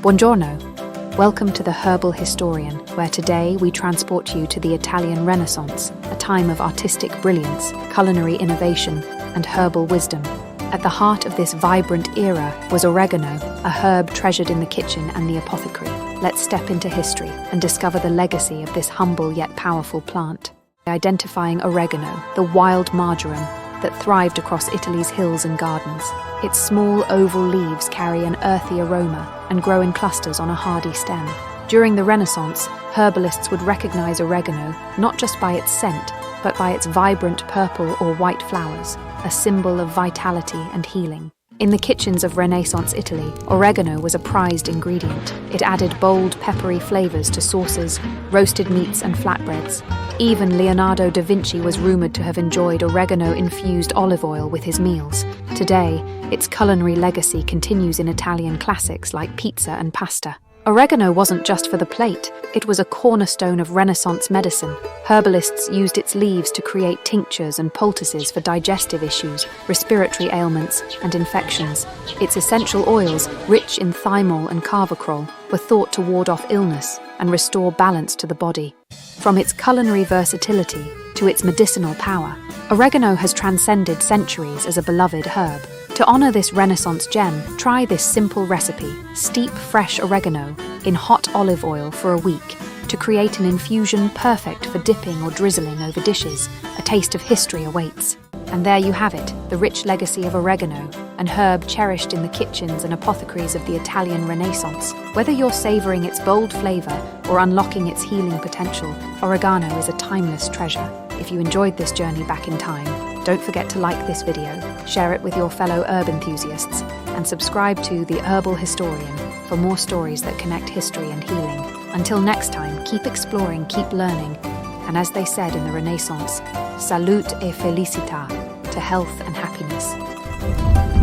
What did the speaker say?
Buongiorno. Welcome to the Herbal Historian, where today we transport you to the Italian Renaissance, a time of artistic brilliance, culinary innovation, and herbal wisdom. At the heart of this vibrant era was oregano, a herb treasured in the kitchen and the apothecary. Let's step into history and discover the legacy of this humble yet powerful plant. Identifying oregano, the wild marjoram that thrived across Italy's hills and gardens. Its small oval leaves carry an earthy aroma and grow in clusters on a hardy stem. During the Renaissance, herbalists would recognize oregano not just by its scent, but by its vibrant purple or white flowers, a symbol of vitality and healing. In the kitchens of Renaissance Italy, oregano was a prized ingredient. It added bold, peppery flavors to sauces, roasted meats, and flatbreads. Even Leonardo da Vinci was rumored to have enjoyed oregano-infused olive oil with his meals. Today, its culinary legacy continues in Italian classics like pizza and pasta. Oregano wasn't just for the plate, it was a cornerstone of Renaissance medicine. Herbalists used its leaves to create tinctures and poultices for digestive issues, respiratory ailments, and infections. Its essential oils, rich in thymol and carvacrol, were thought to ward off illness and restore balance to the body. From its culinary versatility to its medicinal power, oregano has transcended centuries as a beloved herb. To honor this Renaissance gem, try this simple recipe. Steep fresh oregano in hot olive oil for a week to create an infusion perfect for dipping or drizzling over dishes. A taste of history awaits. And there you have it, the rich legacy of oregano, an herb cherished in the kitchens and apothecaries of the Italian Renaissance. Whether you're savoring its bold flavor or unlocking its healing potential, oregano is a timeless treasure. If you enjoyed this journey back in time, don't forget to like this video, share it with your fellow herb enthusiasts, and subscribe to The Herbal Historian for more stories that connect history and healing. Until next time, keep exploring, keep learning, and as they said in the Renaissance, salute e felicità, to health and happiness.